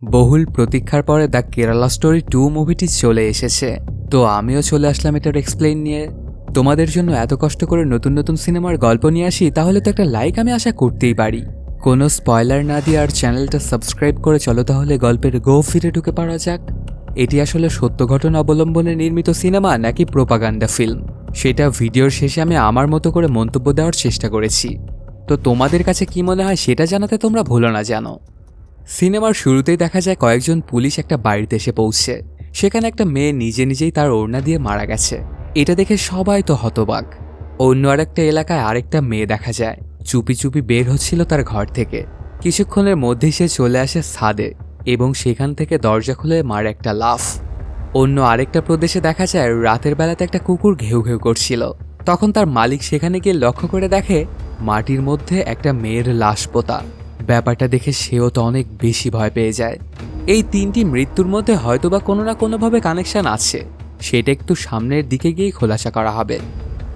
বহুল প্রতীক্ষার পরে দ্য কেরালা স্টোরি 2 মুভিটি চলে এসেছে। তো আমিও চলে আসলাম এটার এক্সপ্লেইন নিয়ে। তোমাদের জন্য এত কষ্ট করে নতুন নতুন সিনেমার গল্প নিয়ে আসি, তাহলে তো একটা লাইক আমি আশা করতেই পারি। কোনো স্পয়লার না দিয়ে আর চ্যানেলটা সাবস্ক্রাইব করে চলো তাহলে গল্পের গভীরে ঢুকে পড়া যাক। এটি আসলে সত্য ঘটনা অবলম্বনে নির্মিত সিনেমা নাকি প্রোপাগান্ডা ফিল্ম, সেটা ভিডিওর শেষে আমি আমার মতো করে মন্তব্য দেওয়ার চেষ্টা করেছি। তো তোমাদের কাছে কি মনে হয় সেটা জানাতে তোমরা ভুলো না জানো। সিনেমার শুরুতেই দেখা যায় কয়েকজন পুলিশ একটা বাড়িতে এসে পৌঁছে। সেখানে একটা মেয়ে নিজে নিজেই তার ওড়না দিয়ে মারা গেছে। এটা দেখে সবাই তো হতবাক। অন্য আরেকটা এলাকায় আরেকটা মেয়ে দেখা যায় চুপি চুপি বের হচ্ছিল তার ঘর থেকে। কিছুক্ষণের মধ্যেই সে চলে আসে ছাদে এবং সেখান থেকে দরজা খুলে মারে একটা লাফ। অন্য আরেকটা প্রদেশে দেখা যায় রাতের বেলাতে একটা কুকুর ঘেউ ঘেউ করছিল। তখন তার মালিক সেখানে গিয়ে লক্ষ্য করে দেখে মাটির মধ্যে একটা মেয়ের লাশ পোতা। ব্যাপারটা দেখে সেও তো অনেক বেশি ভয় পেয়ে যায়। এই তিনটি মৃত্যুর মধ্যে হয়তোবা কোনো না কোনোভাবে কানেকশন আছে, সেটা একটু সামনের দিকে গিয়েই খোলাসা করা হবে।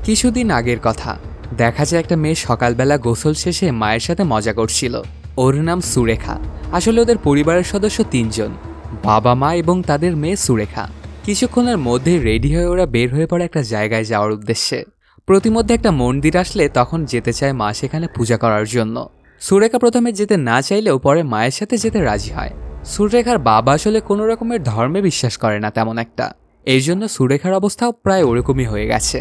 কিছুদিন আগের কথা, দেখা যায় একটা মেয়ে সকালবেলা গোসল শেষে মায়ের সাথে মজা করছিল। ওর নাম সুরেখা। আসলে ওদের পরিবারের সদস্য 3 জন, বাবা মা এবং তাদের মেয়ে সুরেখা। কিছুক্ষণের মধ্যেই রেডি হয়ে ওরা বের হয়ে পড়ে একটা জায়গায় যাওয়ার উদ্দেশ্যে। প্রতিমধ্যে একটা মন্দির আসলে তখন যেতে চায় মা সেখানে পূজা করার জন্য। সুরেখা প্রথমে যেতে না চাইলেও পরে মায়ের সাথে যেতে রাজি হয়। সুরেখার বাবা আসলে কোনো রকমের ধর্মে বিশ্বাস করে না তেমন একটা, এই জন্য সুরেখার অবস্থাও প্রায় ওরকমই হয়ে গেছে।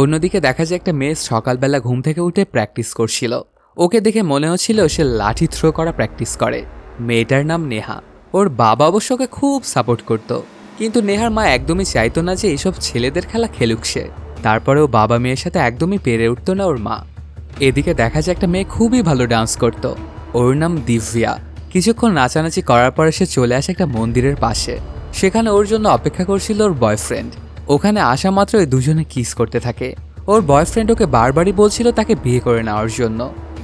অন্যদিকে দেখা যায় একটা মেয়ে সকালবেলা ঘুম থেকে উঠে প্র্যাকটিস করছিল। ওকে দেখে মনে হচ্ছিল সে লাঠি থ্রো করা প্র্যাকটিস করে। মেয়েটার নাম নেহা। ওর বাবা অবশ্য ওকে খুব সাপোর্ট করত, কিন্তু নেহার মা একদমই চাইতো না যে এইসব ছেলেদের খেলা খেলুক সে। তারপরেও বাবা মেয়ের সাথে একদমই পেরে উঠত না ওর মা। এদিকে দেখা যায় একটা মেয়ে খুবই ভালো ডান্স করত। ওর নাম দিব্যা। কিছুক্ষণ নাচানাচি করার পরে সে চলে আসে একটা মন্দিরের পাশে। সেখানে ওর জন্য অপেক্ষা করছিল ওর বয়ফ্রেন্ড। ওখানে আসা মাত্রই দুজনে কিস করতে থাকে। ওর বয়ফ্রেন্ড ওকে বারবারই বলছিল তাকে বিয়ে করে নেওয়ার জন্য,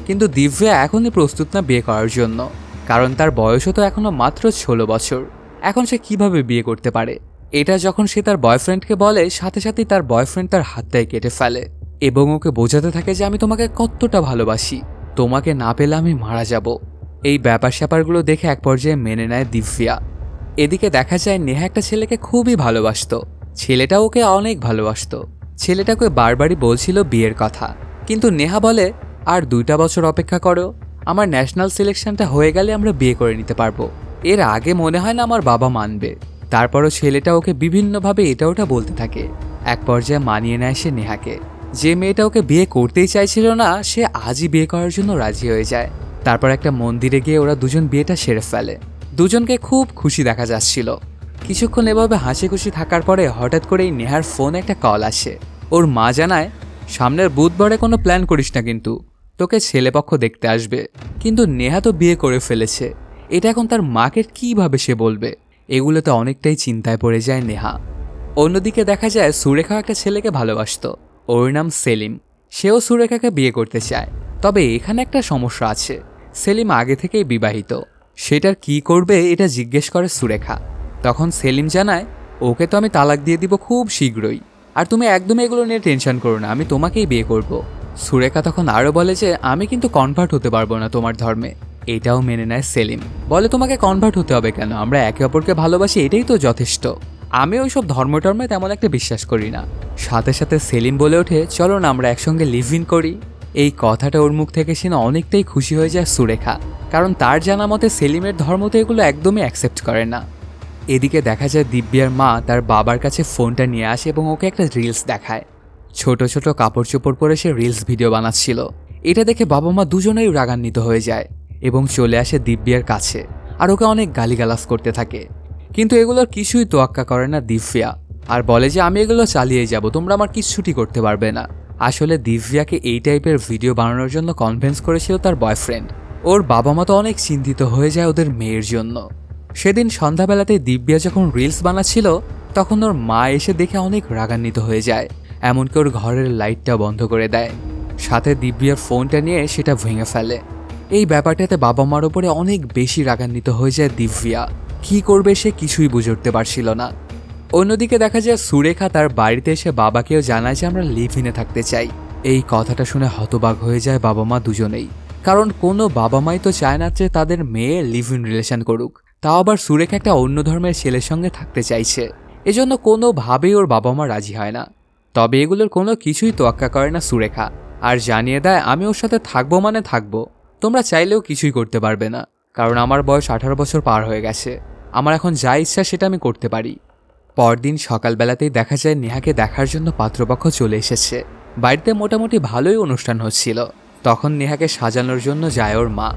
কিন্তু দিব্যা এখনই প্রস্তুত না বিয়ে করার জন্য, কারণ তার বয়সও তো এখনো মাত্র 16 বছর। এখন সে কিভাবে বিয়ে করতে পারে? এটা যখন সে তার বয়ফ্রেন্ডকে বলে, সাথে সাথেই তার বয়ফ্রেন্ড তার হাতটাই কেটে ফেলে এবং ওকে বোঝাতে থাকে যে আমি তোমাকে কতটা ভালোবাসি, তোমাকে না পেলে আমি মারা যাব। এই ব্যাপার স্যাপারগুলো দেখে এক পর্যায়ে মেনে নেয় দিব্যা। এদিকে দেখা যায় নেহা একটা ছেলেকে খুবই ভালোবাসতো। ছেলেটা ওকে অনেক ভালোবাসতো। ছেলেটাকে বারবারই বলছিল বিয়ের কথা, কিন্তু নেহা বলে আর 2টা বছর অপেক্ষা করো, আমার ন্যাশনাল সিলেকশনটা হয়ে গেলে আমরা বিয়ে করে নিতে পারবো। এর আগে মনে হয় না আমার বাবা মানবে। তারপরও ছেলেটা ওকে বিভিন্নভাবে এটা ওটা বলতে থাকে। এক পর্যায়ে মানিয়ে নেয় সে নেহাকে। যে মেয়েটা ওকে বিয়ে করতেই চাইছিল না, সে আজই বিয়ে করার জন্য রাজি হয়ে যায়। তারপর একটা মন্দিরে গিয়ে ওরা দুজন বিয়েটা সেরে ফেলে। দুজনকে খুব খুশি দেখা যাচ্ছিল। কিছুক্ষণ এভাবে হাসি খুশি থাকার পরে হঠাৎ করেই নেহার ফোনে একটা কল আসে। ওর মা জানায় সামনের বুধবারে কোনো প্ল্যান করিস না, কিন্তু তোকে ছেলেপক্ষ দেখতে আসবে। কিন্তু নেহা তো বিয়ে করে ফেলেছে, এটা এখন তার মাকে কিভাবে সে বলবে? এগুলোতে অনেকটাই চিন্তায় পড়ে যায় নেহা। অন্যদিকে দেখা যায় সুরেখা একটা ছেলেকে ভালোবাসতো। ওর নাম সেলিম। সেও সুরেখাকে বিয়ে করতে চায়, তবে এখানে একটা সমস্যা আছে। সেলিম আগে থেকেই বিবাহিত। সেটার কি করবে এটা জিজ্ঞেস করে সুরেখা। তখন সেলিম জানায় ওকে তো আমি তালাক দিয়ে দিব খুব শীঘ্রই, আর তুমি একদমই এগুলো নিয়ে টেনশন করো না, আমি তোমাকেই বিয়ে করব। সুরেখা তখন আরও বলে যে আমি কিন্তু কনভার্ট হতে পারবো না তোমার ধর্মে। এটাও মেনে নেয় সেলিম। বলে তোমাকে কনভার্ট হতে হবে কেন? আমরা একে অপরকে ভালোবাসি, এটাই তো যথেষ্ট। আমি ওইসব ধর্মে তেমন একটা বিশ্বাস করি না। সাথে সাথে সেলিম বলে ওঠে চলো না আমরা একসঙ্গে লিভ ইন করি। এই কথাটা ওর মুখ থেকে শুনে অনেকটাই খুশি হয়ে যায় সুরেখা, কারণ তার জানা মতে সেলিমের ধর্ম তো এগুলো একদমই অ্যাকসেপ্ট করে না। এদিকে দেখা যায় দিব্যার মা তার বাবার কাছে ফোনটা নিয়ে আসে এবং ওকে একটা রিলস দেখায়। ছোট ছোট কাপড় চোপড় পরে সে রিলস ভিডিও বানাচ্ছিল। এটা দেখে বাবা মা দুজনেই রাগান্বিত হয়ে যায় এবং চলে আসে দিব্যার কাছে, আর ওকে অনেক গালিগালাজ করতে থাকে। কিন্তু এগুলোর কিছুই তোয়াক্কা করে না দিব্যা, আর বলে যে আমি এগুলো চালিয়ে যাব, তোমরা আমার কিচ্ছুটি করতে পারবে না। আসলে দিব্যাকে এই টাইপের ভিডিও বানানোর জন্য কনভিন্স করেছিল তার বয়ফ্রেন্ড। ওর বাবা মা তো অনেক চিন্তিত হয়ে যায় ওদের মেয়ের জন্য। সেদিন সন্ধ্যাবেলাতে দিব্যা যখন রিলস বানাচ্ছিল, তখন ওর মা এসে দেখে অনেক রাগান্বিত হয়ে যায়, এমনকি ওর ঘরের লাইটটা বন্ধ করে দেয়। সাথে দিব্যার ফোনটা নিয়ে সেটা ভেঙে ফেলে। এই ব্যাপারটাতে বাবা মার ওপরে অনেক বেশি রাগান্বিত হয়ে যায় দিব্যা। কি করবে সে কিছুই বুঝে উঠতে পারছিল না। অন্যদিকে দেখা যায় সুরেখা তার বাড়িতে এসে বাবাকেও জানায় যে আমরা লিভ ইনে থাকতে চাই। এই কথাটা শুনে হতবাক হয়ে যায় বাবা মা দুজনেই, কারণ কোনো বাবা মাই তো চায় না যে তাদের মেয়ে লিভ ইন রিলেশন করুক। তাও আবার সুরেখা একটা অন্য ধর্মের ছেলের সঙ্গে থাকতে চাইছে। এজন্য কোনোভাবেই ওর বাবা মা রাজি হয় না। তবে এগুলোর কোনো কিছুই তোয়াক্কা করে না সুরেখা, আর জানিয়ে দেয় আমি ওর সাথে থাকবো মানে থাকবো, তোমরা চাইলেও কিছুই করতে পারবে না, কারণ আমার বয়স 18 বছর পার হয়ে গেছে। আমার এখন যা ইচ্ছা সেটা আমি করতে পারি। পরদিন সকালবেলাতেই দেখা যায় নেহাকে দেখার জন্য পাত্রপক্ষ চলে এসেছে। বাড়িতে মোটামুটি ভালোই অনুষ্ঠান হচ্ছিল। তখন নেহাকে সাজানোর জন্য যায় ওর মা।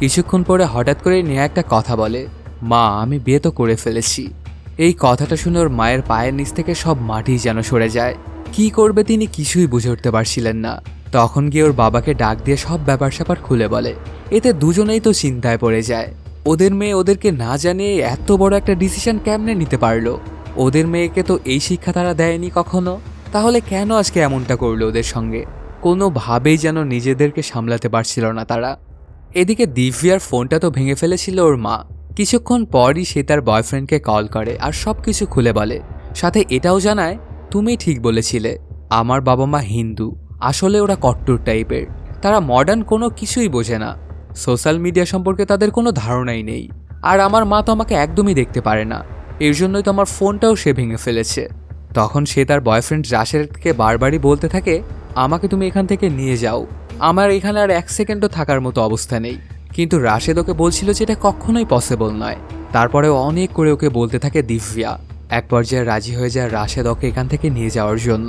কিছুক্ষণ পরে হঠাৎ করে নেহা একটা কথা বলে, মা আমি বিয়ে তো করে ফেলেছি। এই কথাটা শুনে ওর মায়ের পায়ের নিচ থেকে সব মাটি যেন সরে যায়। কি করবে তিনি কিছুই বুঝে উঠতে পারছিলেন না। তখন গিয়ে ওর বাবাকে ডাক দিয়ে সব ব্যাপার স্যাপার খুলে বলে। এতে দুজনেই তো চিন্তায় পড়ে যায়। ওদের মেয়ে ওদেরকে না জানিয়ে এত বড় একটা ডিসিশন কেমনে নিতে পারলো? ওদের মেয়েকে তো এই শিক্ষা তারা দেয়নি কখনো, তাহলে কেন আজকে এমনটা করলো ওদের সঙ্গে? কোনোভাবেই যেন নিজেদেরকে সামলাতে পারছিল না তারা। এদিকে দিব্যার ফোনটা তো ভেঙে ফেলেছিল ওর মা। কিছুক্ষণ পরই সে তার বয়ফ্রেন্ডকে কল করে আর সব কিছু খুলে বলে। সাথে এটাও জানায়, তুমি ঠিক বলেছিলে, আমার বাবা মা হিন্দু, আসলে ওরা কট্টর টাইপের। তারা মডার্ন কোনো কিছুই বোঝে না, সোশ্যাল মিডিয়া সম্পর্কে তাদের কোনো ধারণাই নেই। আর আমার মা তো আমাকে একদমই দেখতে পারে না, এর জন্যই তো আমার ফোনটাও সে ভেঙে ফেলেছে। তখন সে তার বয়ফ্রেন্ড রাশেদকে বারবারই বলতে থাকে, আমাকে তুমি এখান থেকে নিয়ে যাও, আমার এখানে আর 1 সেকেন্ডও থাকার মতো অবস্থা নেই। কিন্তু রাশেদ ওকে বলছিল যে এটা কখনোই পসিবল নয়। তারপরে অনেক করে ওকে বলতে থাকে দিব্যা। এক পর্যায়ে রাজি হয়ে যায় রাশেদ ওকে এখান থেকে নিয়ে যাওয়ার জন্য।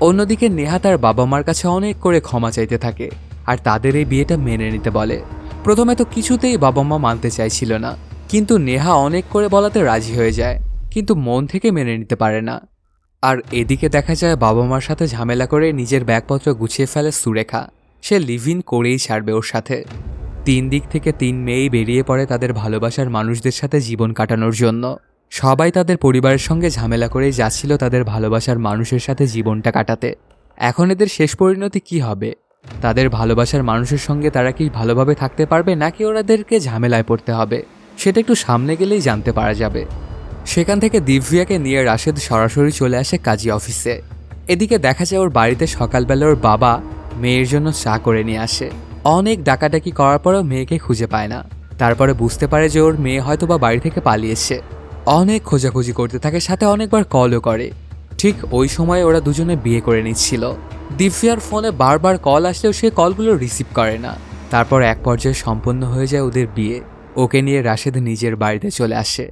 অন্যদিকে নেহা তার বাবা মার কাছে অনেক করে ক্ষমা চাইতে থাকে আর তাদের এই বিয়েটা মেনে নিতে বলে। প্রথমে তো কিছুতেই বাবা মা মানতে চাইছিল না, কিন্তু নেহা অনেক করে বলাতে রাজি হয়ে যায়, কিন্তু মন থেকে মেনে নিতে পারে না। আর এদিকে দেখা যায় বাবা মার সাথে ঝামেলা করে নিজের ব্যাগপত্র গুছিয়ে ফেলে সুরেখা। সে লিভ ইন করেই ছাড়বে ওর সাথে। 3 দিক থেকে 3 মেয়েই বেরিয়ে পড়ে তাদের ভালোবাসার মানুষদের সাথে জীবন কাটানোর জন্য। সবাই তাদের পরিবারের সঙ্গে ঝামেলা করেই যাচ্ছিল তাদের ভালোবাসার মানুষের সাথে জীবনটা কাটাতে। এখন এদের শেষ পরিণতি কি হবে? তাদের ভালোবাসার মানুষের সঙ্গে তারা কি ভালোভাবে থাকতে পারবে, নাকি ওরাদেরকে ঝামেলায় পড়তে হবে? সেটা একটু সামনে গেলেই জানতে পারা যাবে। সেখান থেকে দিব্যাকে নিয়ে রাশেদ সরাসরি চলে আসে কাজী অফিসে। এদিকে দেখা যায় ওর বাড়িতে সকালবেলা ওর বাবা মেয়ের জন্য চা করে নিয়ে আসে। অনেক ডাকাডাকি করার পরেও মেয়েকে খুঁজে পায় না। তারপরে বুঝতে পারে যে ওর মেয়ে হয়তো বা বাড়ি থেকে পালিয়েছে। অনেক খোঁজাখুঁজি করতে থাকে, সাথে অনেকবার কলও করে। ঠিক ওই সময় ওরা দুজনে বিয়ে করে নিচ্ছিল। দিব্যার ফোনে বারবার কল আসলেও সে কলগুলো রিসিভ করে না। তারপর এক পর্যায়ে সম্পন্ন হয়ে যায় ওদের বিয়ে। ওকে নিয়ে রাশেদ নিজের বাড়িতে চলে আসে।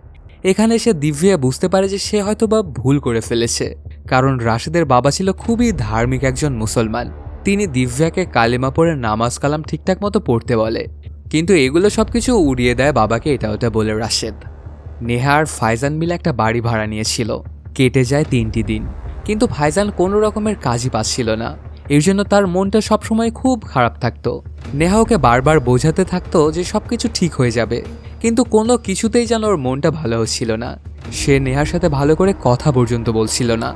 এখানে এসে দিব্যা বুঝতে পারে যে সে হয়তো বা ভুল করে ফেলেছে, কারণ রাশেদের বাবা ছিল খুবই ধার্মিক একজন মুসলমান। তিনি দিব্যাকে কালেমা পড়ে নামাজ কালাম ঠিকঠাক মতো পড়তে বলে, কিন্তু এগুলো সবকিছু উড়িয়ে দেয় বাবাকে এটা ওটা বলে রাশেদ। নেহা আর ফাইজান মিলে একটা বাড়ি ভাড়া নিয়েছিল। কেটে যায় 3টি দিন, কিন্তু ফাইজান কোনো রকমের কাজই পাচ্ছিল না। এর জন্য তার মনটা সবসময় খুব খারাপ থাকতো। নেহা ওকে বারবার বোঝাতে থাকতো যে সবকিছু ঠিক হয়ে যাবে, কিন্তু কোনো কিছুতেই যেন ওর মনটা ভালো হচ্ছিল না। সে নেহার সাথে ভালো করে কথা পর্যন্ত বলছিল না।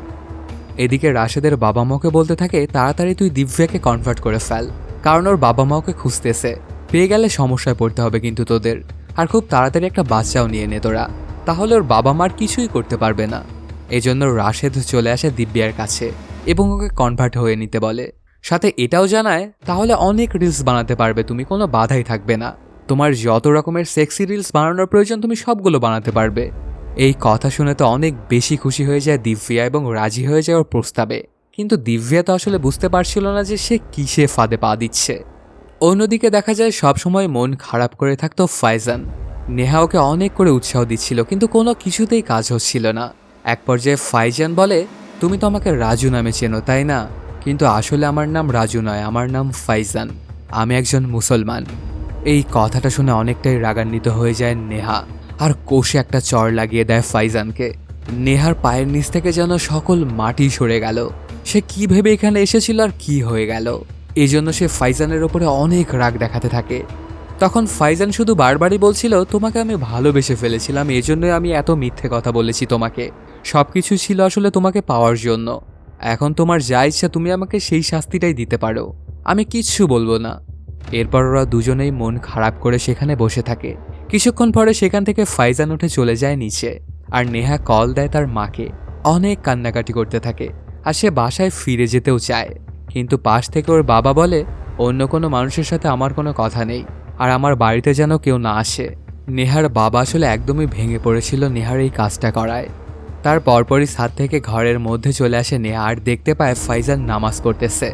এদিকে রাশেদের বাবা মাকে বলতে থাকে, তাড়াতাড়ি তুই দিব্যাকে কনভার্ট করে ফেল, কারণ ওর বাবা মা ওকে খুঁজতেছে। পেয়ে গেলে সমস্যায় পড়তে হবে কিন্তু তোদের। আর খুব তাড়াতাড়ি একটা বাচ্চাও নিয়ে নে তোরা, তাহলে ওর বাবা মার কিছুই করতে পারবে না। এজন্য রাশেদ চলে আসে দিব্যার কাছে এবং ওকে কনভার্ট হয়ে নিতে বলে। সাথে এটাও জানায়, তাহলে অনেক রিলস বানাতে পারবে তুমি, কোনো বাধাই থাকবে না। তোমার যত রকমের সেক্সি রিলস বানানোর প্রয়োজন তুমি সবগুলো বানাতে পারবে। এই কথা শুনে তো অনেক বেশি খুশি হয়ে যায় দিব্যা এবং রাজি হয়ে যায় ওর প্রস্তাবে। কিন্তু দিব্যা তো আসলে বুঝতে পারছিল না যে সে কিসে ফাঁদে পা দিচ্ছে। অন্যদিকে দেখা যায় সবসময় মন খারাপ করে থাকতো ফাইজান। নেহা ওকে অনেক করে উৎসাহ দিচ্ছিল, কিন্তু কোনো কিছুতেই কাজ হচ্ছিল না। এক পর্যায়ে ফাইজান বলে, তুমি তো আমাকে রাজু নামে চেনো তাই না? কিন্তু আসলে আমার নাম রাজু নয়, আমার নাম ফাইজান, আমি একজন মুসলমান। এই কথাটা শুনে অনেকটাই রাগান্বিত হয়ে যায় নেহা, আর কষে একটা চড় লাগিয়ে দেয় ফাইজানকে। নেহার পায়ের নিচ থেকে যেন সকল মাটি সরে গেল। সে কি ভেবে এখানে এসেছিল আর কি হয়ে গেল, এই জন্য সে ফাইজানের ওপরে অনেক রাগ দেখাতে থাকে। তখন ফাইজান শুধু বারবারই বলছিল, তোমাকে আমি ভালোবেসে ফেলেছিলাম, এজন্যই আমি এত মিথ্যে কথা বলেছি তোমাকে। সবকিছু ছিল আসলে তোমাকে পাওয়ার জন্য। এখন তোমার যা ইচ্ছা তুমি আমাকে সেই শাস্তিটাই দিতে পারো, আমি কিচ্ছু বলবো না। এরপর ওরা দুজনেই মন খারাপ করে সেখানে বসে থাকে। কিছুক্ষণ পরে সেখান থেকে ফাইজান উঠে চলে যায় নিচে, আর নেহা কল দেয় তার মাকে। অনেক কান্নাকাটি করতে থাকে, আর সে বাসায় ফিরে যেতেও চায়, কিন্তু পাশ থেকে ওর বাবা বলে, অন্য কোনো মানুষের সাথে আমার কোনো কথা নেই, আর আমার বাড়িতে যেন কেউ না আসে। নেহার বাবা আসলে একদমই ভেঙে পড়েছিল নেহার এই কাজটা করায়। তার পরপরই ছাদ থেকে ঘরের মধ্যে চলে আসে নেহা আর দেখতে পায় ফাইজান নামাজ পড়তেছে।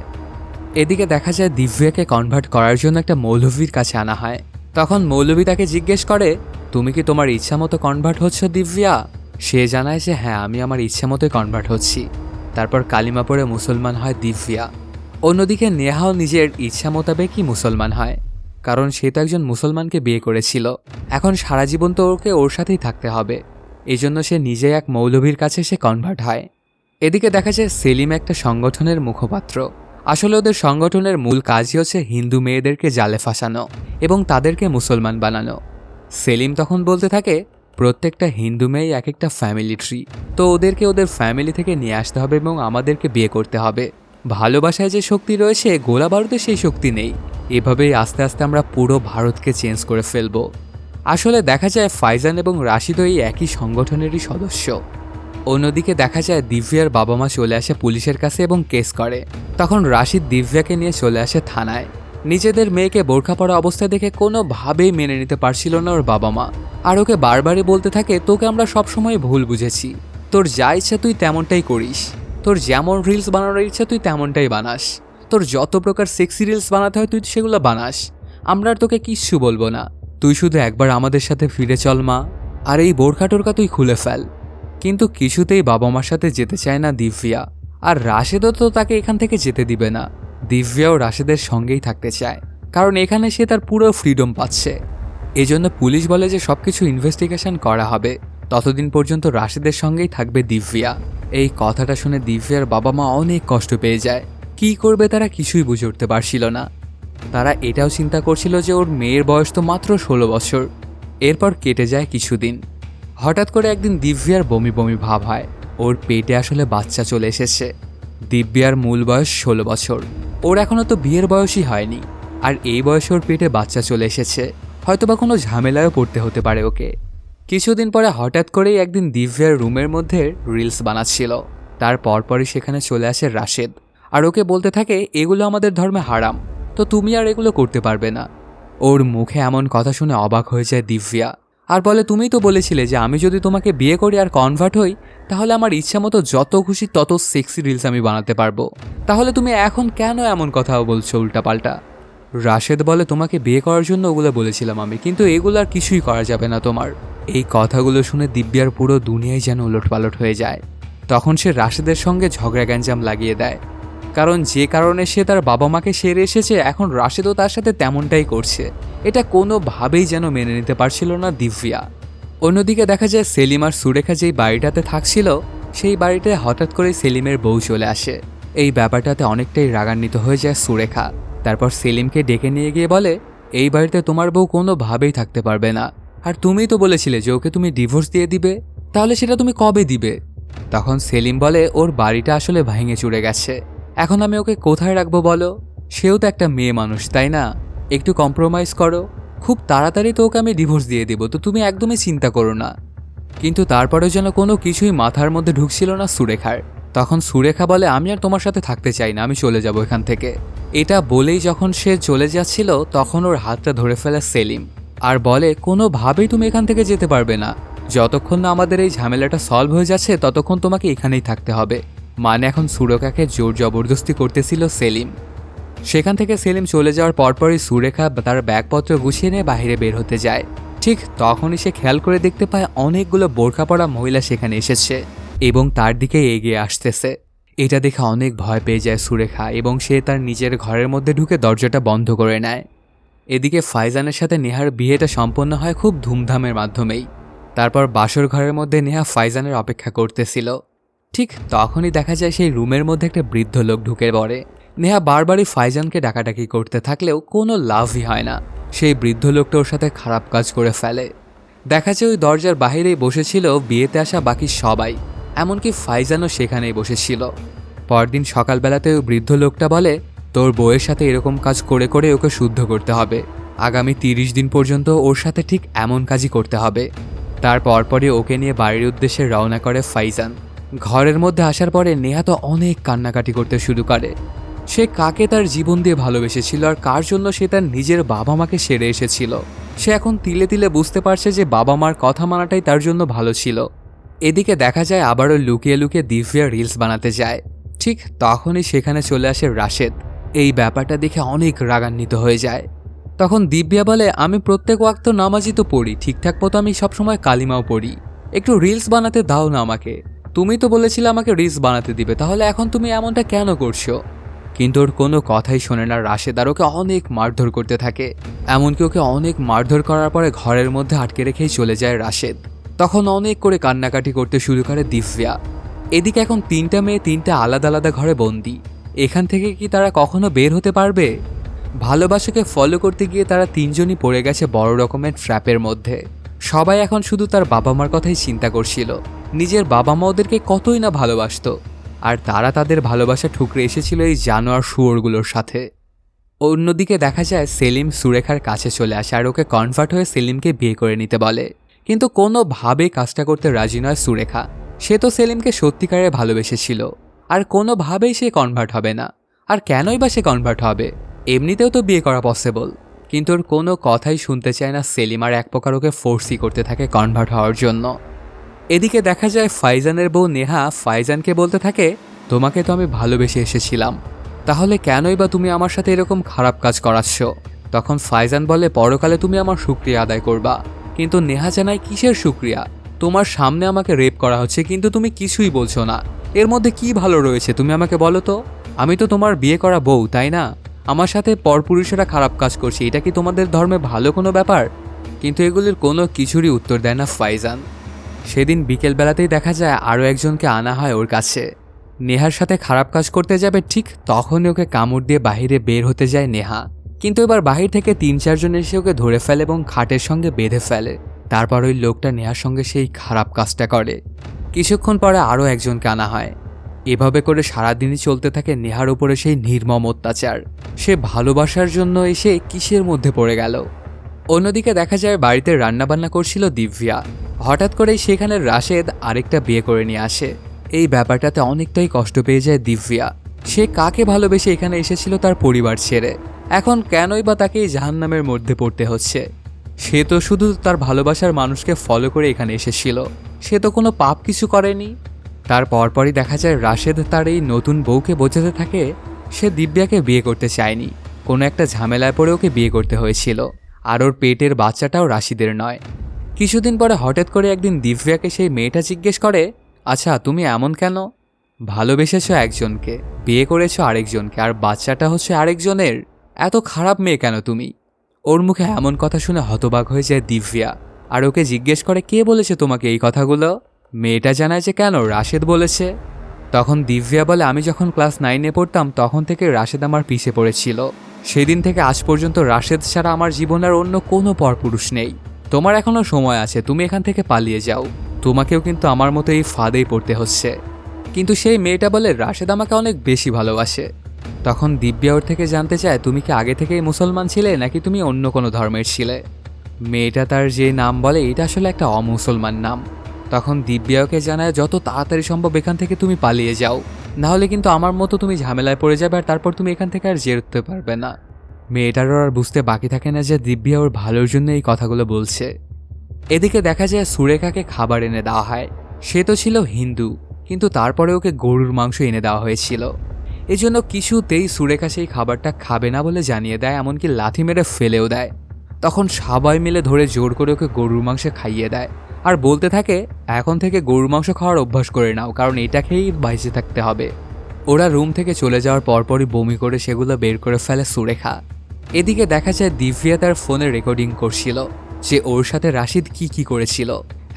এদিকে দেখা যায় দিব্যাকে কনভার্ট করার জন্য একটা মৌলভীর কাছে আনা হয়। তখন মৌলভী তাকে জিজ্ঞেস করে, তুমি কি তোমার ইচ্ছা মতো কনভার্ট হচ্ছ দিব্যা? সে জানায় যে হ্যাঁ, আমি আমার ইচ্ছা মতোই কনভার্ট হচ্ছি। তারপর কালিমা পড়ে মুসলমান হয় দিব্যা। অন্যদিকে নেহাও নিজের ইচ্ছা মোতাবেকই মুসলমান হয়, কারণ সে তো একজন মুসলমানকে বিয়ে করেছিল। এখন সারা জীবন তো ওকে ওর সাথেই থাকতে হবে, এই জন্য সে নিজে এক মৌলভীর কাছে সে কনভার্ট হয়। এদিকে দেখা যায় সেলিম একটা সংগঠনের মুখপাত্র। আসলে ওদের সংগঠনের মূল কাজই হচ্ছে হিন্দু মেয়েদেরকে জালে ফাঁসানো এবং তাদেরকে মুসলমান বানানো। সেলিম তখন বলতে থাকে, প্রত্যেকটা হিন্দু মেয়ে এক একটা ফ্যামিলি ট্রি, তো ওদেরকে ওদের ফ্যামিলি থেকে নিয়ে আসতে হবে এবং আমাদেরকে বিয়ে করতে হবে। ভালোবাসায় যে শক্তি রয়েছে, গোলা বারুদে সেই শক্তি নেই। এভাবেই আস্তে আস্তে আমরা পুরো ভারতকে চেঞ্জ করে ফেলবো। আসলে দেখা যায় ফাইজান এবং রাশিদও এই একই সংগঠনেরই সদস্য। অন্যদিকে দেখা যায় দিব্যার বাবা মা চলে আসে পুলিশের কাছে এবং কেস করে। তখন রাশিদ দিব্যাকে নিয়ে চলে আসে থানায়। নিজেদের মেয়েকে বোরখা পরা অবস্থায় দেখে কোনোভাবেই মেনে নিতে পারছিল না ওর বাবা মা, আর ওকে বারবারই বলতে থাকে, তোকে আমরা সবসময় ভুল বুঝেছি, তোর যা ইচ্ছা তুই তেমনটাই করিস, তোর যেমন রিলস বানানোর ইচ্ছা তুই তেমনটাই বানাস, তোর যত প্রকার সেক্সি রিলস বানাতে হয় তুই সেগুলো বানাস, আমরা আর তোকে কিচ্ছু বলবো না, তুই শুধু একবার আমাদের সাথে ফিরে চল মা, আর এই বোরখা টোরখা তুই খুলে ফেল। কিন্তু কিছুতেই বাবা মার সাথে যেতে চায় না দিব্যা, আর রাশেদও তো তাকে এখান থেকে যেতে দিবে না। দিব্যাও রাশেদের সঙ্গেই থাকতে চায়, কারণ এখানে সে তার পুরো ফ্রিডম পাচ্ছে। এজন্য পুলিশ বলে যে সবকিছু ইনভেস্টিগেশন করা হবে, ততদিন পর্যন্ত রাশেদের সঙ্গেই থাকবে দিব্যা। এই কথাটা শুনে দিব্যার বাবা মা অনেক কষ্ট পেয়ে যায়। কি করবে তারা কিছুই বুঝে উঠতে পারছিল না। তারা এটাও চিন্তা করছিল যে ওর মেয়ের বয়স তো মাত্র 16 বছর। এরপর কেটে যায় কিছুদিন। হঠাৎ করে একদিন দিব্যার বমি বমি ভাব হয়, ওর পেটে আসলে বাচ্চা চলে এসেছে। দিব্যার মূল বয়স 16 বছর, ওর এখনও তো বিয়ের বয়সই হয়নি, আর এই বয়সে ওর পেটে বাচ্চা চলে এসেছে। হয়তোবা কোনো ঝামেলায়ও পড়তে হতে পারে ওকে। কিছুদিন পরে হঠাৎ করেই একদিন দিব্যার রুমের মধ্যে রিলস বানাচ্ছিল। তার পরপরই সেখানে চলে আসে রাশেদ, আর ওকে বলতে থাকে, এগুলো আমাদের ধর্মে হারাম, তো তুমি আর এগুলো করতে পারবে না। ওর মুখে এমন কথা শুনে অবাক হয়ে যায় দিব্যা, আর বলে, তুমিই তো বলেছিলে যে আমি যদি তোমাকে বিয়ে করি আর কনভার্ট হই, তাহলে আমার ইচ্ছা মতো যত খুশি তত সেক্সি রিলস আমি বানাতে পারবো, তাহলে তুমি এখন কেন এমন কথা বলছো উল্টাপাল্টা? রাশেদ বলে, তোমাকে বিয়ে করার জন্য ওগুলো বলেছিলাম আমি, কিন্তু এগুলো আর কিছুই করা যাবে না তোমার। এই কথাগুলো শুনে দিব্যার পুরো দুনিয়ায় যেন উলটপালট হয়ে যায়। তখন সে রাশেদের সঙ্গে ঝগড়া গ্যাঞ্জাম লাগিয়ে দেয়, কারণ যে কারণে সে তার বাবা মাকে সেরে এসেছে, এখন রাশেদও তার সাথে তেমনটাই করছে। এটা কোনোভাবেই যেন মেনে নিতে পারছিল না দিব্যা। অন্যদিকে দেখা যায় সেলিম আর সুরেখা যেই বাড়িটাতে থাকছিল, সেই বাড়িতে হঠাৎ করে সেলিমের বউ চলে আসে। এই ব্যাপারটাতে অনেকটাই রাগান্বিত হয়ে যায় সুরেখা। তারপর সেলিমকে ডেকে নিয়ে গিয়ে বলে, এই বাড়িতে তোমার বউ কোনোভাবেই থাকতে পারবে না, আর তুমিই তো বলেছিলে যে ওকে তুমি ডিভোর্স দিয়ে দিবে, তাহলে সেটা তুমি কবে দিবে? তখন সেলিম বলে, ওর বাড়িটা আসলে ভেঙে চুরে গেছে, এখন আমি ওকে কোথায় রাখবো বলো? সেও তো একটা মেয়ে মানুষ, তাই না? একটু কম্প্রোমাইজ করো, খুব তাড়াতাড়ি তো ওকে আমি ডিভোর্স দিয়ে দেবো, তো তুমি একদমই চিন্তা করো না। কিন্তু তারপরেও যেন কোনো কিছুই মাথার মধ্যে ঢুকছিল না সুরেখার। তখন সুরেখা বলে, আমি আর তোমার সাথে থাকতে চাই না, আমি চলে যাব এখান থেকে। এটা বলেই যখন সে চলে যাচ্ছিল, তখন ওর হাতটা ধরে ফেলে সেলিম, আর বলে, কোনোভাবেই তুমি এখান থেকে যেতে পারবে না, যতক্ষণ না আমাদের এই ঝামেলাটা সলভ হয়ে যাচ্ছে ততক্ষণ তোমাকে এখানেই থাকতে হবে। মানে এখন সুরেখাকে জোর জবরদস্তি করতেছিল সেলিম। সেখান থেকে সেলিম চলে যাওয়ার পরপরই সুরেখা তার ব্যাগপত্র গুছিয়ে নিয়ে বাইরে বের হতে যায়। ঠিক তখনই সে খেয়াল করে দেখতে পায় অনেকগুলো বোরখা পরা মহিলা সেখানে এসেছে এবং তার দিকে এগিয়ে আসতেছে। এটা দেখে অনেক ভয় পেয়ে যায় সুরেখা এবং সে তার নিজের ঘরের মধ্যে ঢুকে দরজাটা বন্ধ করে নেয়। এদিকে ফাইজানের সাথে নেহার বিয়েটা সম্পন্ন হয় খুব ধুমধামের মাধ্যমেই। তারপর বাসর ঘরের মধ্যে নেহা ফাইজানের অপেক্ষা করতেছিল। ঠিক তখনই দেখা যায় সেই রুমের মধ্যে একটা বৃদ্ধ লোক ঢুকে পড়ে। নেহা বারবারই ফাইজানকে ডাকাডাকি করতে থাকলেও কোনো লাভই হয় না। সেই বৃদ্ধ লোকটা ওর সাথে খারাপ কাজ করে ফেলে। দেখা যায় ওই দরজার বাহিরেই বসেছিল বিয়েতে আসা বাকি সবাই, এমনকি ফাইজানও সেখানেই বসেছিল। পরদিন সকালবেলাতে ওই বৃদ্ধ লোকটা বলে, তোর বউয়ের সাথে এরকম কাজ করে করে ওকে শুদ্ধ করতে হবে, আগামী 30 দিন পর্যন্ত ওর সাথে ঠিক এমন কাজই করতে হবে। তারপরই ওকে নিয়ে বাড়ির উদ্দেশ্যে রওনা করে ফাইজান। ঘরের মধ্যে আসার পরে নেহা তো অনেক কান্নাকাটি করতে শুরু করে। সে কাকে তার জীবন দিয়ে ভালোবেসেছিল আর কার জন্য সে তার নিজের বাবা মাকে সেরে এসেছিল। সে এখন তিলে তিলে বুঝতে পারছে যে বাবা মার কথা মানাটাই তার জন্য ভালো ছিল। এদিকে দেখা যায় আবারও লুকিয়ে লুকিয়ে দিব্যা রিলস বানাতে যায়। ঠিক তখনই সেখানে চলে আসে রাশেদ। এই ব্যাপারটা দেখে অনেক রাগান্বিত হয়ে যায়। তখন দিব্যা বলে, আমি প্রত্যেক ওয়াক্ত নামাজই তো পড়ি, ঠিকঠাক মতো আমি সবসময় কালিমাও পড়ি, একটু রিলস বানাতে দাও না আমাকে। তুমি তো বলেছিলে আমাকে রিলস বানাতে দিবে, তাহলে এখন তুমি এমনটা কেন করছো? কিন্তু ওর কোনো কথাই শোনে না রাশেদ, আর ওকে অনেক মারধর করতে থাকে। এমনকি ওকে অনেক মারধর করার পরে ঘরের মধ্যে আটকে রেখেই চলে যায় রাশেদ। তখন অনেক করে কান্নাকাটি করতে শুরু করে দিব্যা। এদিকে এখন 3টা মেয়ে 3টা আলাদা আলাদা ঘরে বন্দি। এখান থেকে কি তারা কখনো বের হতে পারবে? ভালোবাসাকে ফলো করতে গিয়ে তারা 3জনই পড়ে গেছে বড় রকমের ট্র্যাপের মধ্যে। সবাই এখন শুধু তার বাবা মার কথাই চিন্তা করছিল। নিজের বাবা মা ওদেরকে কতই না ভালোবাসত, আর তারা তাদের ভালোবাসা ঠুকরে এসেছিল এই জানোয়ার শুয়োরগুলোর সাথে। অন্যদিকে দেখা যায় সেলিম সুরেখার কাছে চলে আসে আর ওকে কনভার্ট হয়ে সেলিমকে বিয়ে করে নিতে বলে। কিন্তু কোনোভাবেই কাজটা করতে রাজি নয় সুরেখা। সে তো সেলিমকে সত্যিকারে ভালোবেসেছিল, আর কোনোভাবেই সে কনভার্ট হবে না। আর কেনই বা সে কনভার্ট হবে? এমনিতেও তো বিয়ে করা পসিবল। কিন্তু ওর কোনো কথাই শুনতে চায় না সেলিম, আর এক প্রকার ওকে ফোর্সই করতে থাকে কনভার্ট হওয়ার জন্য। এদিকে দেখা যায় ফাইজানের বউ নেহা ফাইজানকে বলতে থাকে, তোমাকে তো আমি ভালোবেসে এসেছিলাম, তাহলে কেনই বা তুমি আমার সাথে এরকম খারাপ কাজ করাচ্ছ? তখন ফাইজান বলে, পরকালে তুমি আমার শুকরিয়া আদায় করবা। কিন্তু নেহা জানায়, কিসের শুকরিয়া? তোমার সামনে আমাকে রেপ করা হচ্ছে কিন্তু তুমি কিছুই বলছো না। এর মধ্যে কি ভালো রয়েছে তুমি আমাকে বলো তো? আমি তো তোমার বিয়ে করা বউ, তাই না? আমার সাথে পরপুরুষেরা খারাপ কাজ করছে, এটা কি তোমাদের ধর্মে ভালো কোনো ব্যাপার? কিন্তু এগুলির কোনো কিছুরই উত্তর দেয় না ফাইজান। সেদিন বিকেলবেলাতেই দেখা যায় আরও একজনকে আনা হয় ওর কাছে। নেহার সাথে খারাপ কাজ করতে যাবে, ঠিক তখনই ওকে কামড় দিয়ে বাহিরে বের হতে যায় নেহা। কিন্তু এবার বাহির থেকে 3-4 জন এসে ওকে ধরে ফেলে এবং খাটের সঙ্গে বেঁধে ফেলে। তারপর ওই লোকটা নেহার সঙ্গে সেই খারাপ কাজটা করে। কিছুক্ষণ পরে আরও একজনকে আনা হয়। এভাবে করে সারাদিনই চলতে থাকে নেহার উপরে সেই নির্মম অত্যাচার। সে ভালোবাসার জন্য এসে কিসের মধ্যে পড়ে গেল। অন্যদিকে দেখা যায় বাড়িতে রান্নাবান্না করছিল দিব্যা। হঠাৎ করেই সেখানে রাশেদ আরেকটা বিয়ে করে নিয়ে আসে। এই ব্যাপারটাতে অনেকটাই কষ্ট পেয়ে যায় দিব্যা। সে কাকে ভালোবেসে এখানে এসেছিল তার পরিবার ছেড়ে, এখন কেনই বা তাকে এই জাহান্নামের মধ্যে পড়তে হচ্ছে? সে তো শুধু তার ভালোবাসার মানুষকে ফলো করে এখানে এসেছিল, সে তো কোনো পাপ কিছু করেনি। তার পরপরই দেখা যায় রাশেদ তার এই নতুন বউকে বোঝাতে থাকে সে দিব্যাকে বিয়ে করতে চায়নি, কোনো একটা ঝামেলায় পড়ে ওকে বিয়ে করতে হয়েছিল, আর ওর পেটের বাচ্চাটাও রাশিদের নয়। কিছুদিন পরে হঠাৎ করে একদিন দিব্যাকে সেই মেয়েটা জিজ্ঞেস করে, আচ্ছা তুমি এমন কেন? ভালোবেসেছ একজনকে, বিয়ে করেছ আরেকজনকে, আর বাচ্চাটা হচ্ছে আরেকজনের, এত খারাপ মেয়ে কেন তুমি? ওর মুখে এমন কথা শুনে হতবাক হয়ে যায় দিব্যা, আর ওকে জিজ্ঞেস করে, কে বলেছে তোমাকে এই কথাগুলো? মেয়েটা জানায় যে কেন, রাশেদ বলেছে। তখন দিব্যা বলে, আমি যখন ক্লাস 9-এ পড়তাম তখন থেকে রাশেদ আমার পিছে পড়েছিল। সেদিন থেকে আজ পর্যন্ত রাশেদ ছাড়া আমার জীবনের অন্য কোনো পরপুরুষ নেই। তোমার এখনও সময় আছে, তুমি এখান থেকে পালিয়ে যাও, তোমাকেও কিন্তু আমার মতো এই ফাঁদেই পড়তে হচ্ছে। কিন্তু সেই মেয়েটা বলে, রাশেদ আমাকে অনেক বেশি ভালোবাসে। তখন দিব্যা ওর থেকে জানতে চায়, তুমি কি আগে থেকেই মুসলমান ছিলে নাকি তুমি অন্য কোনো ধর্মের ছিলে? মেয়েটা তার যে নাম বলে এটা আসলে একটা অমুসলমান নাম। তখন দিব্যা ওকে জানায়, যত তাড়াতাড়ি সম্ভব এখান থেকে তুমি পালিয়ে যাও, নাহলে কিন্তু আমার মতো তুমি ঝামেলায় পড়ে যাবে, আর তারপর তুমি এখান থেকে আর যেতে পারবে না। মেয়েটারও আর বুঝতে বাকি থাকে না যে দিব্যা ওর ভালোর জন্য এই কথাগুলো বলছে। এদিকে দেখা যায় সুরেখাকে খাবার এনে দেওয়া হয়। সে তো ছিল হিন্দু, কিন্তু তারপরে ওকে গরুর মাংস এনে দেওয়া হয়েছিল। এই জন্য কিছুতেই সুরেখা সেই খাবারটা খাবে না বলে জানিয়ে দেয়, এমনকি লাথি মেরে ফেলেও দেয়। তখন সবাই মিলে ধরে জোর করে ওকে গরুর মাংস খাইয়ে দেয়, আর বলতে থাকে এখন থেকে গরুর মাংস খাওয়ার অভ্যাস করে নাও, কারণ এটা খেয়েই বেঁচে থাকতে হবে। ওরা রুম থেকে চলে যাওয়ার পরপরই বমি করে সেগুলো বের করে ফেলে সুরেখা। এদিকে দেখা যায় দিব্যা তার ফোনে রেকর্ডিং করছিল যে ওর সাথে রাশিদ কি করেছিল,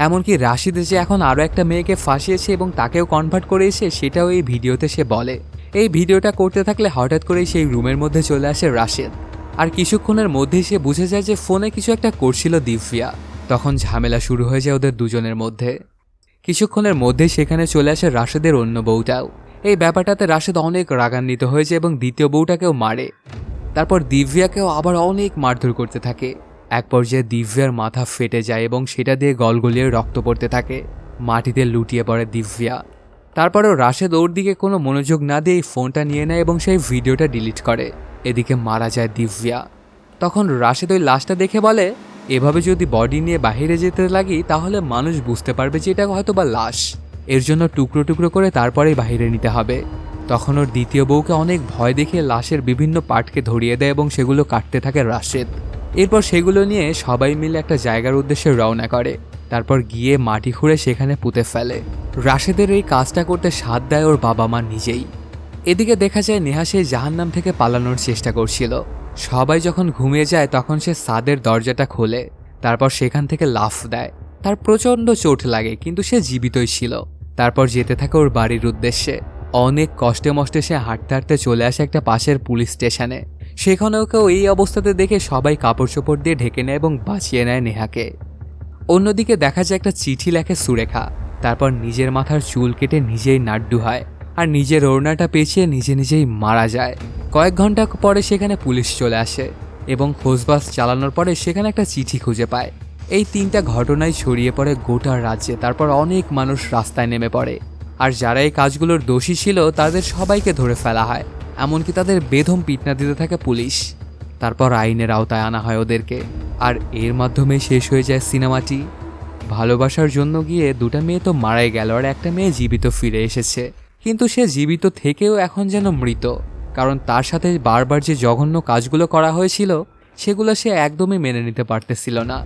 এমনকি রাশিদ যে এখন আরও একটা মেয়েকে ফাঁসিয়েছে এবং তাকেও কনভার্ট করেছে সেটাও এই ভিডিওতে সে বলে। এই ভিডিওটা করতে থাকলে হঠাৎ করেই সেই রুমের মধ্যে চলে আসে রাশিদ, আর কিছুক্ষণের মধ্যেই সে বুঝে যায় যে ফোনে কিছু একটা করছিল দিব্যা। তখন ঝামেলা শুরু হয়ে যায় ওদের দুজনের মধ্যে। কিছুক্ষণের মধ্যেই সেখানে চলে আসে রাশেদের অন্য বউটাও। এই ব্যাপারটাতে রাশেদ অনেক রাগান্বিত হয়েছে এবং দ্বিতীয় বউটাকেও মারে। তারপর দিব্যাকেও আবার অনেক মারধর করতে থাকে। এক পর্যায়ে দিব্যার মাথা ফেটে যায় এবং সেটা দিয়ে গলগলিয়ে রক্ত পড়তে থাকে। মাটিতে লুটিয়ে পড়ে দিব্যা। তারপরেও রাশেদ ওর দিকে কোনো মনোযোগ না দিয়ে ফোনটা নিয়ে নেয় এবং সেই ভিডিওটা ডিলিট করে। এদিকে মারা যায় দিব্যা। তখন রাশেদ ওই লাশটা দেখে বলে, এভাবে যদি বডি নিয়ে বাইরে যেতে লাগি তাহলে মানুষ বুঝতে পারবে যে এটা হয়তো বা লাশ। এর জন্য টুকরো টুকরো করে তারপরেই বাইরে নিতে হবে। তখন ওর দ্বিতীয় বউকে অনেক ভয় দেখিয়ে লাশের বিভিন্ন পার্টকে ধরিয়ে দেয় এবং সেগুলো কাটতে থাকে রাশেদ। এরপর সেগুলো নিয়ে সবাই মিলে একটা জায়গার উদ্দেশ্যে রওনা করে। তারপর গিয়ে মাটি খুঁড়ে সেখানে পুঁতে ফেলে। রাশেদের এই কাজটা করতে সাথ দেয় ওর বাবা মা নিজেই। এদিকে দেখা যায় নেহা সেই জাহান্নাম থেকে পালানোর চেষ্টা করছিল। সবাই যখন ঘুমিয়ে যায় তখন সে ছাদের দরজাটা খোলে। তারপর সেখান থেকে লাফ দেয়। তার প্রচণ্ড চোট লাগে কিন্তু সে জীবিতই ছিল। তারপর যেতে থাকে ওর বাড়ির উদ্দেশ্যে। অনেক কষ্টে মষ্টে সে হাঁটতে হাঁটতে চলে আসে একটা পাশের পুলিশ স্টেশনে। সেখানে ওকেও এই অবস্থাতে দেখে সবাই কাপড় চোপড় দিয়ে ঢেকে নেয় এবং বাঁচিয়ে নেয় নেহাকে। অন্যদিকে দেখা যায় একটা চিঠি লেখে সুরেখা। তারপর নিজের মাথার চুল কেটে নিজেই নাড্ডু হয় আর নিজের ওড়নাটা পেঁচিয়ে নিজে নিজেই মারা যায়। কয়েক ঘন্টা পরে সেখানে পুলিশ চলে আসে এবং খোঁজবাজ চালানোর পরে সেখানে একটা চিঠি খুঁজে পায়। এই 3টা ঘটনায় ছড়িয়ে পড়ে গোটা রাজ্যে। তারপর অনেক মানুষ রাস্তায় নেমে পড়ে আর যারা এই কাজগুলোর দোষী ছিল তাদের সবাইকে ধরে ফেলা হয়। এমনকি তাদের বেদম পিটনা দিতে থাকে পুলিশ। তারপর আইনের আওতায় আনা হয় ওদেরকে। আর এর মাধ্যমে শেষ হয়ে যায় সিনেমাটি। ভালোবাসার জন্য গিয়ে 2টা মেয়ে তো মারাই গেল আর একটা মেয়ে জীবিত ফিরে এসেছে। কিন্তু সে জীবিত থেকেও এখন যেন মৃত, কারণ তার সাথে বারবার যে জঘন্য কাজগুলো করা হয়েছিল সেগুলো সে একদমই মেনে নিতে পারতেছিল না।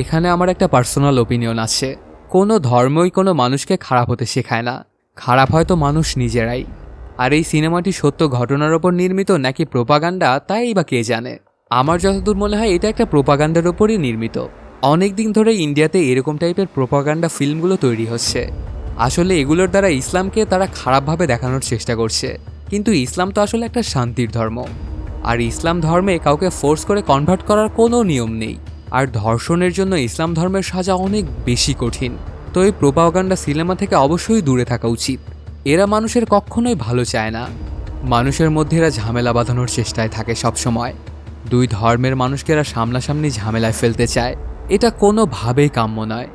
এখানে আমার একটা পার্সোনাল ওপিনিয়ন আছে, কোনো ধর্মই কোনো মানুষকে খারাপ হতে শেখায় না, খারাপ হয়তো মানুষ নিজেরাই। আর এই সিনেমাটি সত্য ঘটনার ওপর নির্মিত নাকি প্রোপাগান্ডা তাই বা কে জানে। আমার যতদূর মনে হয় এটা একটা প্রোপাগান্ডার ওপরই নির্মিত। অনেক দিন ধরে ইন্ডিয়াতে এরকম টাইপের প্রোপাগান্ডা ফিল্মগুলো তৈরি হচ্ছে। আসলে এগুলোর দ্বারা ইসলামকে তারা খারাপভাবে দেখানোর চেষ্টা করছে। কিন্তু ইসলাম তো আসলে একটা শান্তির ধর্ম। আর ইসলাম ধর্মে কাউকে ফোর্স করে কনভার্ট করার কোনো নিয়ম নেই। আর ধর্ষণের জন্য ইসলাম ধর্মের সাজা অনেক বেশি কঠিন। তো এই প্রোপাগান্ডা সিনেমা থেকে অবশ্যই দূরে থাকা উচিত। এরা মানুষের কখনোই ভালো চায় না। মানুষের মধ্যে এরা ঝামেলা বাঁধানোর চেষ্টায় থাকে সবসময়। 2 ধর্মের মানুষকে এরা সামনাসামনি ঝামেলায় ফেলতে চায়। এটা কোনোভাবেই কাম্য নয়।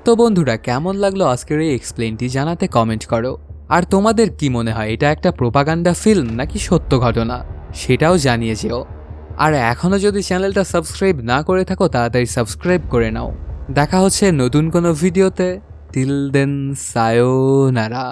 তো বন্ধুরা, কেমন লাগলো আজকের এই এক্সপ্লেনটি জানাতে কমেন্ট করো। আর তোমাদের কি মনে হয়, এটা একটা প্রোপাগান্ডা ফিল্ম নাকি সত্য ঘটনা সেটাও জানিয়ে যেও। আর এখনও যদি চ্যানেলটা সাবস্ক্রাইব না করে থাকো তাড়াতাড়ি সাবস্ক্রাইব করে নাও। দেখা হচ্ছে নতুন কোনো ভিডিওতে। Till then সায়োনারা।